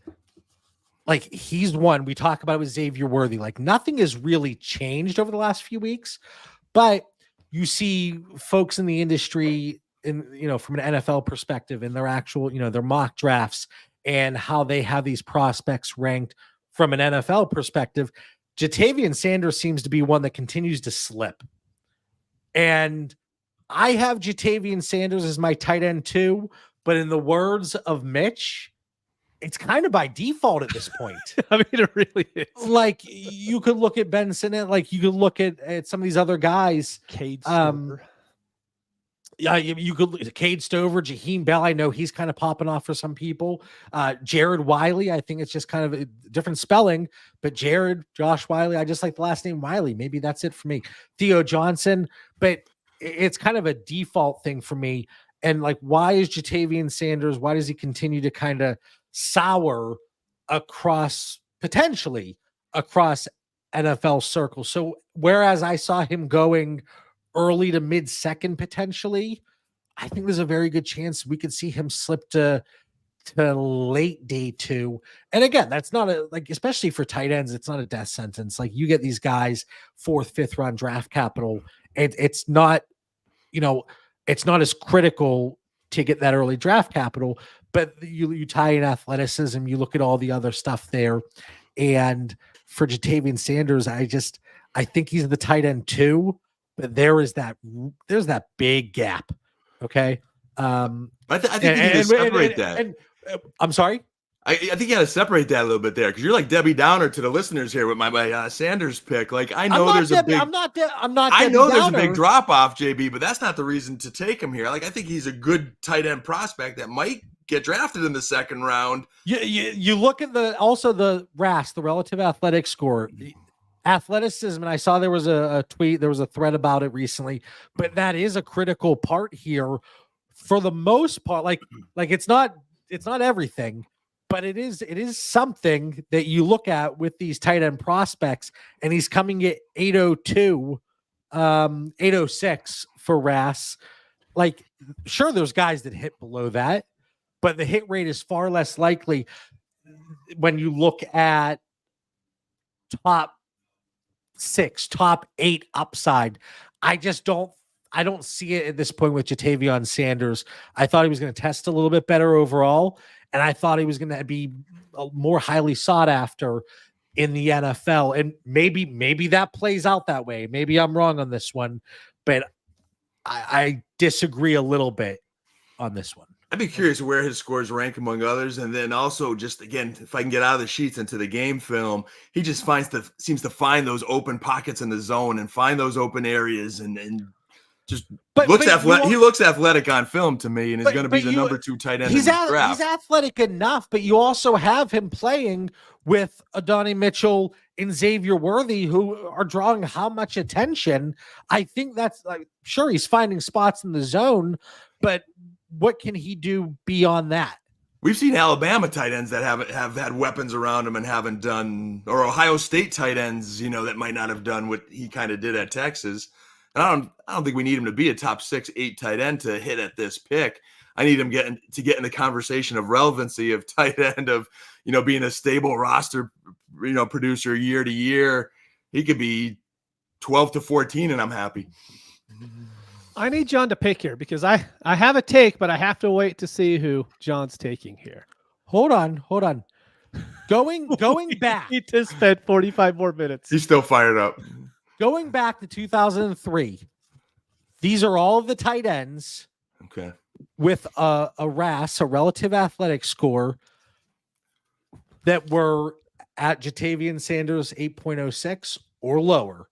like he's one we talk about with Xavier Worthy. Like nothing has really changed over the last few weeks, but you see folks in the industry from an NFL perspective in their actual, their mock drafts and how they have these prospects ranked from an NFL perspective. Jatavian Sanders seems to be one that continues to slip. And I have Jatavian Sanders as my tight end too, but in the words of Mitch, it's kind of by default at this point. I mean, it really is. Like you could look at Benson, like you could look at some of these other guys. Cade Stover. Yeah, you could Cade Stover, Jaheim Bell. I know he's kind of popping off for some people. Jared Wiley, I think it's just kind of a different spelling, but Josh Wiley, I just like the last name Wiley. Maybe that's it for me. Theo Johnson, but it's kind of a default thing for me. And like, why is Jatavian Sanders? Why does he continue to kind of sour potentially across NFL circles? So whereas I saw him going early to mid second potentially, I think there's a very good chance we could see him slip to late day 2. And again, that's not especially for tight ends, it's not a death sentence. Like you get these guys 4th, 5th round draft capital. It's not, it's not as critical to get that early draft capital, but you tie in athleticism, you look at all the other stuff there. And for Jatavian Sanders, I think he's the tight end 2, but there's that big gap. Okay. I think you need to separate that. I'm sorry. I think you got to separate that a little bit there because you're like Debbie Downer to the listeners here with my Sanders pick. Like I know there's a big drop off, JB, but that's not the reason to take him here. Like I think he's a good tight end prospect that might get drafted in the 2nd round. You look at the RAS, the relative athletic score, athleticism, and I saw there was a tweet, there was a thread about it recently, but that is a critical part here for the most part. Like it's not everything, but it is something that you look at with these tight end prospects, and he's coming at 802, 806 for RAS. Like, sure, there's guys that hit below that, but the hit rate is far less likely when you look at top 6, top 8 upside. I don't see it at this point with Jatavian Sanders. I thought he was going to test a little bit better overall, and I thought he was going to be more highly sought after in the NFL. And maybe that plays out that way. Maybe I'm wrong on this one, but I disagree a little bit on this one. I'd be curious where his scores rank among others. And then also just, again, if I can get out of the sheets into the game film, he just seems to find those open pockets in the zone and find those open areas and just looks athletic. He looks athletic on film to me and is going to be the number 2 tight end in the draft. He's athletic enough, but you also have him playing with Adonai Mitchell and Xavier Worthy, who are drawing how much attention. I think that's sure he's finding spots in the zone, but what can he do beyond that? We've seen Alabama tight ends that have had weapons around them and haven't done, or Ohio State tight ends, that might not have done what he kind of did at Texas. And I don't think we need him to be a top 6, 8 tight end to hit at this pick. I need him to get in the conversation of relevancy of tight end of, being a stable roster, producer year to year. He could be 12 to 14 and I'm happy. I need John to pick here because I have a take, but I have to wait to see who John's taking here. Hold on. Going back. He just spent 45 more minutes. He's still fired up. Going back to 2003, these are all of the tight ends. Okay. With a RAS, a relative athletic score, that were at Jatavian Sanders 8.06 or lower.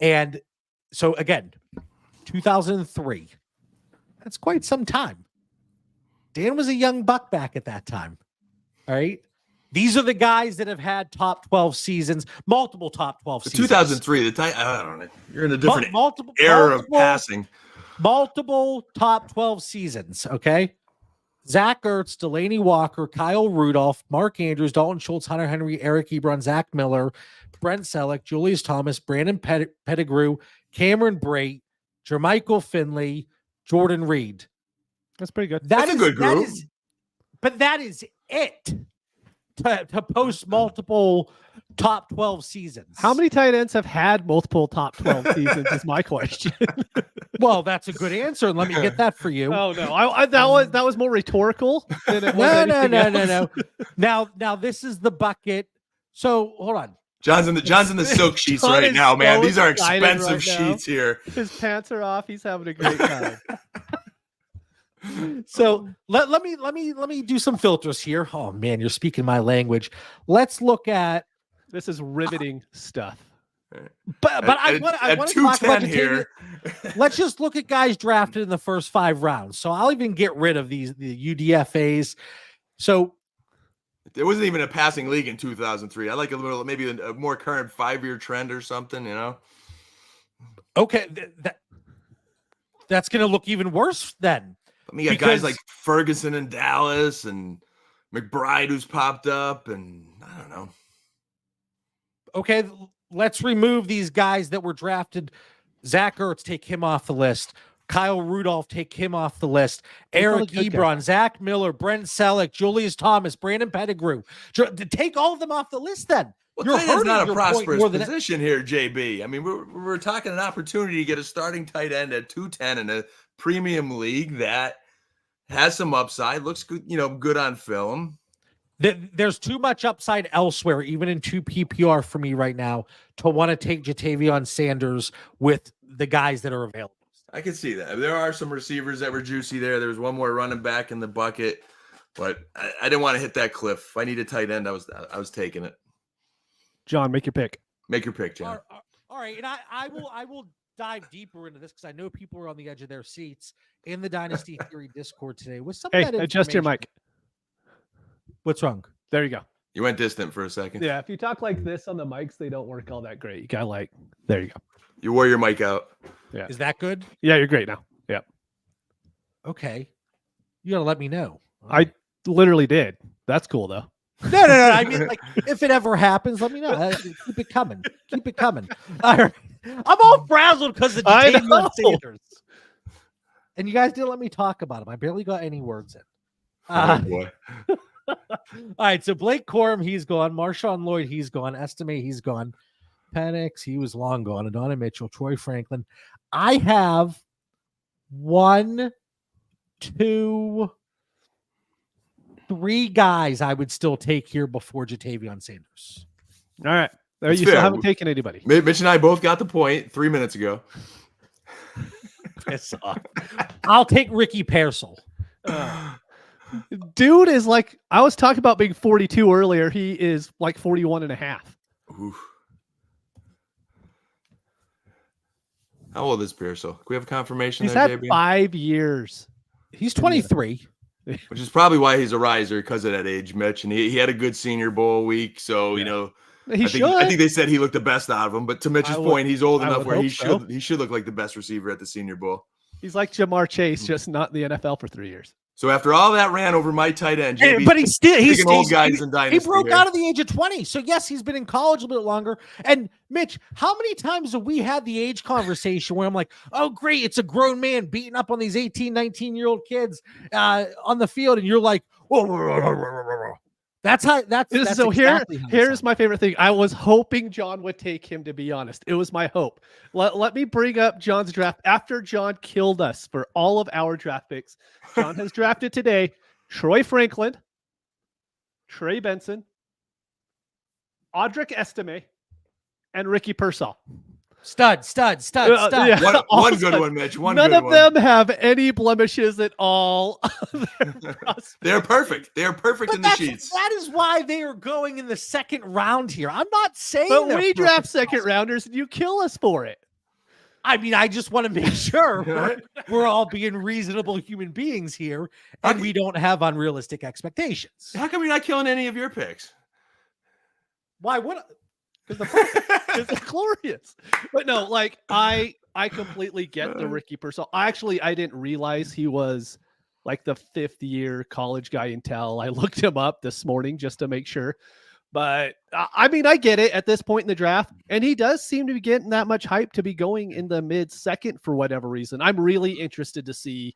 And so again, 2003. That's quite some time. Dan was a young buck back at that time. All right. These are the guys that have had top 12 seasons, multiple top 12 The seasons. 2003, I don't know. You're in a different era of passing. Multiple top 12 seasons, okay? Zach Ertz, Delaney Walker, Kyle Rudolph, Mark Andrews, Dalton Schultz, Hunter Henry, Eric Ebron, Zach Miller, Brent Selleck, Julius Thomas, Brandon Pettigrew, Cameron Brate, Jermichael Finley, Jordan Reed. That's pretty good. That's a good group. But that is it to post multiple top 12 seasons. How many tight ends have had multiple top 12 seasons is my question. Well, that's a good answer, and let me get that for you. Oh no, that was more rhetorical than it was No. Now this is the bucket. So hold on. John's in the silk sheets right now, man. These are expensive sheets here. His pants are off. He's having a great time. So let me do some filters here. Oh man, you're speaking my language. Let's look at this is riveting stuff. But I want to talk about here. Let's just look at guys drafted in the first 5 rounds. So I'll even get rid of the UDFAs. So there wasn't even a passing league in 2003. I like maybe a more current 5-year trend or something, you know? Okay. That's going to look even worse then. I mean, you got guys like Ferguson in Dallas and McBride who's popped up, and I don't know. Okay, let's remove these guys that were drafted. Zach Ertz, take him off the list. Kyle Rudolph, take him off the list. Eric Ebron, Zach Miller, Brent Selleck, Julius Thomas, Brandon Pettigrew. Take all of them off the list then. Well, tight end's not a prosperous position here, JB. I mean, we're talking an opportunity to get a starting tight end at 210 in a premium league that has some upside, looks good, good on film. There's too much upside elsewhere, even in 2 PPR for me right now, to want to take Jatavion Sanders with the guys that are available. I can see that. There are some receivers that were juicy there. There was one more running back in the bucket, but I didn't want to hit that cliff. If I need a tight end, I was taking it. John, make your pick. Make your pick, John. All right, and I will dive deeper into this because I know people are on the edge of their seats in the Dynasty Theory Discord today. With some of that adjust your mic. What's wrong? There you go. You went distant for a second. Yeah, if you talk like this on the mics, they don't work all that great. You got there you go. You wore your mic out. Yeah. Is that good? Yeah, you're great now. Yeah. Okay. You got to let me know. I literally did. That's cool though. No. I mean, like, if it ever happens, let me know. Keep it coming. Keep it coming. All right. I'm all frazzled because of Jatavion Sanders. And you guys didn't let me talk about him. I barely got any words in. Oh, boy. All right. So Blake Corum, he's gone. Marshawn Lloyd, he's gone. Estimate, he's gone. Penix, he was long gone. Adonai Mitchell, Troy Franklin. I have 1, 2, 3 guys I would still take here before Jatavion Sanders. All right. There you still haven't taken anybody. Mitch and I both got the point 3 minutes ago. Piss off. I'll take Ricky Pearsall. Dude is like, I was talking about being 42 earlier. He is like 41 and a half. Oof. How old is Pearsall? Can we have a confirmation? He's there, had JB? 5 years. He's 23. Which is probably why he's a riser, because of that age, Mitch. And he had a good Senior Bowl week. So, I think they said he looked the best out of them. But to Mitch's point, he's old enough where he should look like the best receiver at the Senior Bowl. He's like Jamar Chase, just not in the NFL for 3 years. So after all that ran over my tight end, JB, but he's old guys in Dynasty. He broke out at the age of 20. So yes, he's been in college a bit longer. And Mitch, how many times have we had the age conversation where I'm like, oh great, it's a grown man beating up on these 18, 19-year-old kids on the field, and you're like, whoa. That's so exactly here's my favorite thing. I was hoping John would take him, to be honest. It was my hope. Let me bring up John's draft after John killed us for all of our draft picks. John has drafted today Troy Franklin, Trey Benson, Audric Estime, and Ricky Pearsall. Stud. Yeah, one good one, Mitch. None of them have any blemishes at all. They're perfect. They're perfect in the sheets. That is why they are going in the second round here. I'm not saying but we draft second rounders and you kill us for it. I mean, I just want to make sure we're all being reasonable human beings here and we don't have unrealistic expectations. How come you're not killing any of your picks? Why? What? Because it's glorious. But no, like I completely get the Ricky Pearsall. I didn't realize he was like the 5th-year college guy until I looked him up this morning just to make sure. But I mean, I get it at this point in the draft, and he does seem to be getting that much hype to be going in the mid-second for whatever reason. I'm really interested to see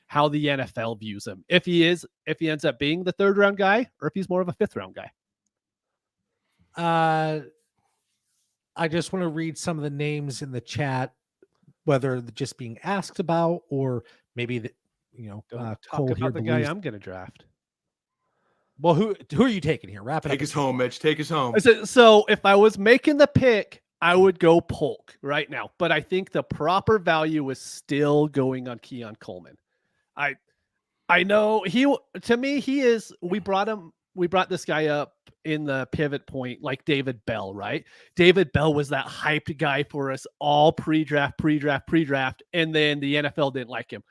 how the NFL views him. If he ends up being the 3rd-round guy, or if he's more of a 5th-round guy. I just want to read some of the names in the chat, whether they're just being asked about or maybe Talk Cole here about the guy believes. I'm going to draft. Well, who are you taking here? Wrap it up. Take us home, Mitch. Take us home. So if I was making the pick, I would go Polk right now. But I think the proper value is still going on Keon Coleman. I know he is. We brought this guy up in the pivot point like David Bell, right? David Bell was that hyped guy for us all pre-draft, and then the NFL didn't like him.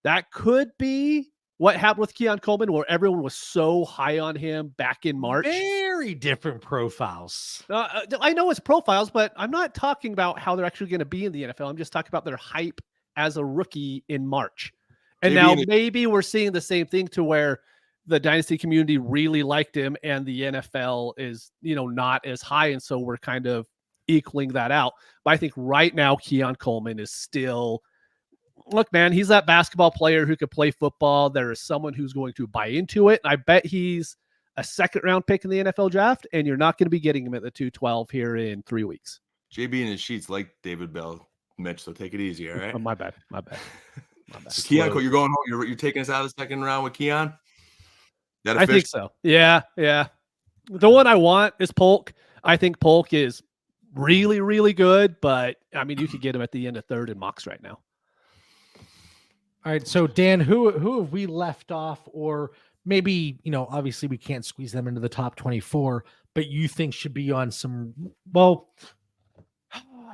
That could be what happened with Keon Coleman, where everyone was so high on him back in March. Very different profiles. I know it's profiles, but I'm not talking about how they're actually going to be in the NFL. I'm just talking about their hype as a rookie in March. And maybe we're seeing the same thing to where the dynasty community really liked him and the NFL is, not as high. And so we're kind of equaling that out. But I think right now, Keon Coleman is still, look, man, he's that basketball player who could play football. There is someone who's going to buy into it. And I bet he's a 2nd-round pick in the NFL draft, and you're not going to be getting him at the 212 here in 3 weeks. JB and his sheets like David Bell, Mitch, so take it easy, all right? Oh, my bad. So Keon, you're going home. You're taking us out of the 2nd round with Keon? I think so. Yeah. The one I want is Polk. I think Polk is really, really good, but I mean, you could get him at the end of 3rd in mocks right now. All right. So Dan, who have we left off, or maybe, obviously we can't squeeze them into the top 24, but you think should be on some,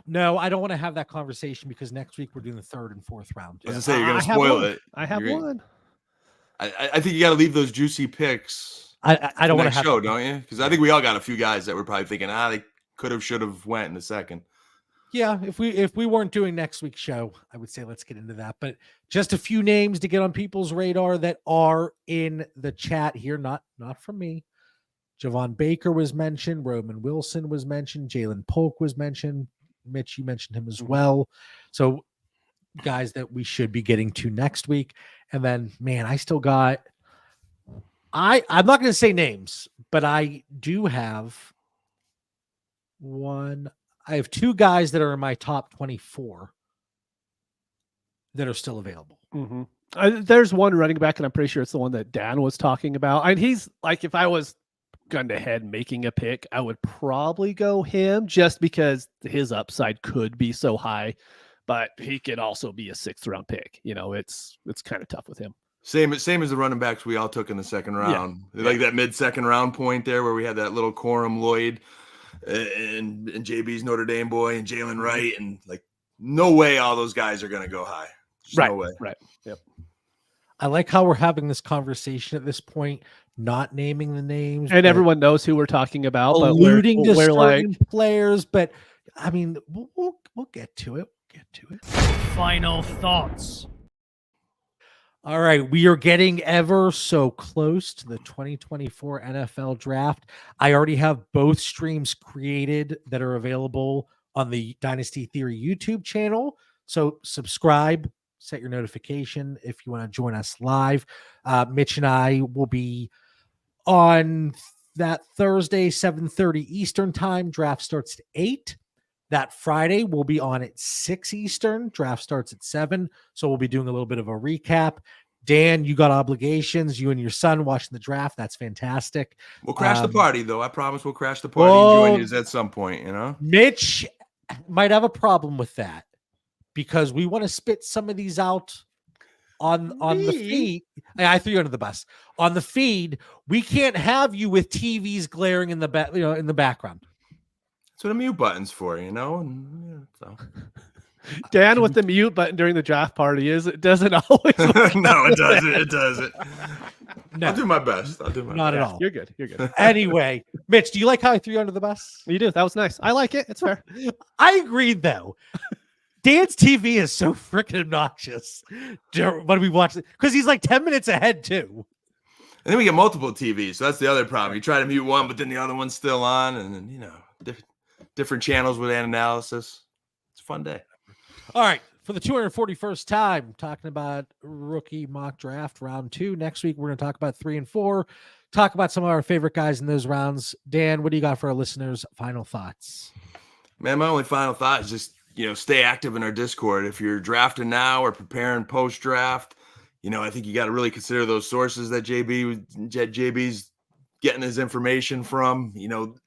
no, I don't want to have that conversation because next week we're doing the 3rd and 4th round. I was gonna say you're gonna spoil it. I have one. I think you got to leave those juicy picks. I don't want to have show, don't you? Because I think we all got a few guys that we're probably thinking, they could have, should have went in the 2nd. Yeah, if we weren't doing next week's show, I would say let's get into that. But just a few names to get on people's radar that are in the chat here, not from me. Javon Baker was mentioned, Roman Wilson was mentioned, Jalen Polk was mentioned, Mitch, you mentioned him as well. So guys that we should be getting to next week. And then, man, I still got I'm not going to say names, but I do have I have 2 guys that are in my top 24 that are still available. Mm-hmm. There's one running back, and I'm pretty sure it's the one that Dan was talking about. And he's like, if I was gun to head making a pick, I would probably go him just because his upside could be so high, but he could also be a 6th-round pick. It's kind of tough with him. Same as the running backs we all took in the 2nd round. Yeah. Like that mid-2nd round point there where we had that little Corum Lloyd and JB's Notre Dame boy and Jalen Wright, and like no way all those guys are going to go high. There's no way. Right. Yep. I like how we're having this conversation at this point, not naming the names, and everyone knows who we're talking about, alluding to certain players. But I mean, we'll get to it. Final thoughts. All right, we are getting ever so close to the 2024 NFL draft. I already have both streams created that are available on the Dynasty Theory YouTube channel. So subscribe, set your notification if you want to join us live. Mitch and I will be on that Thursday, 7:30 Eastern time. Draft starts at 8. That Friday, we'll be on at 6 Eastern. Draft starts at 7. So we'll be doing a little bit of a recap. Dan, you got obligations. You and your son watching the draft. That's fantastic. We'll crash the party, though. I promise we'll crash the party and join you at some point, Mitch might have a problem with that because we want to spit some of these out on the feed. I threw you under the bus. On the feed, we can't have you with TVs glaring in the in the background. That's what a mute button's for, so. Dan with the mute button during the draft party it doesn't always. No, it doesn't. It doesn't. No, I'll do my best. not at all. You're good. You're good. Anyway, Mitch, do you like how I threw you under the bus? You do. That was nice. I like it. It's fair. I agree, though. Dan's TV is so freaking obnoxious when we watch it because he's like 10 minutes ahead, too. And then we get multiple TVs, so that's the other problem. You try to mute one, but then the other one's still on, and then different channels with analysis. It's a fun day. All right. For the 241st time, talking about rookie mock draft round 2. Next week, we're going to talk about 3 and 4, talk about some of our favorite guys in those rounds. Dan, what do you got for our listeners' final thoughts? Man, my only final thought is just, stay active in our Discord. If you're drafting now or preparing post-draft, I think you got to really consider those sources that JB's getting his information from.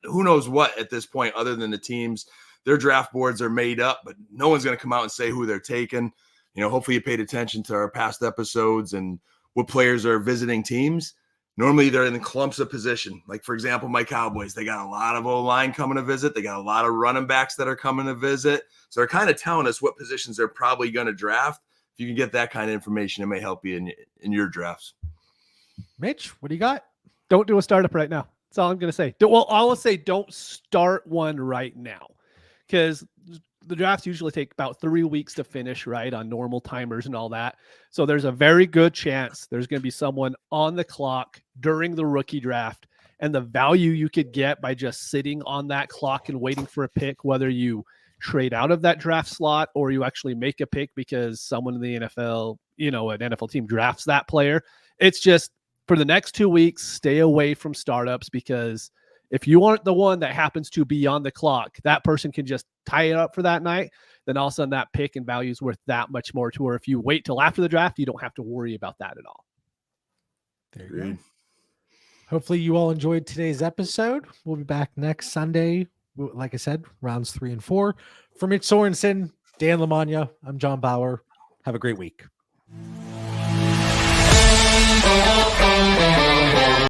Who knows what at this point other than the teams. Their draft boards are made up, but no one's going to come out and say who they're taking. Hopefully you paid attention to our past episodes and what players are visiting teams. Normally they're in clumps of position. Like, for example, my Cowboys, they got a lot of O-line coming to visit. They got a lot of running backs that are coming to visit. So they're kind of telling us what positions they're probably going to draft. If you can get that kind of information, it may help you in your drafts. Mitch, what do you got? Don't do a startup right now. That's all I'm going to say. I will say don't start one right now. Because the drafts usually take about 3 weeks to finish, right, on normal timers and all that. So there's a very good chance there's going to be someone on the clock during the rookie draft. And the value you could get by just sitting on that clock and waiting for a pick, whether you trade out of that draft slot or you actually make a pick because someone in the NFL, an NFL team drafts that player. It's just for the next 2 weeks, stay away from startups because if you aren't the one that happens to be on the clock, that person can just tie it up for that night. Then all of a sudden that pick and value is worth that much more to where if you wait till after the draft, you don't have to worry about that at all. There you go. Hopefully you all enjoyed today's episode. We'll be back next Sunday. Like I said, rounds 3 and 4. For Mitch Sorensen, Dan Lamagna, I'm John Bauer. Have a great week.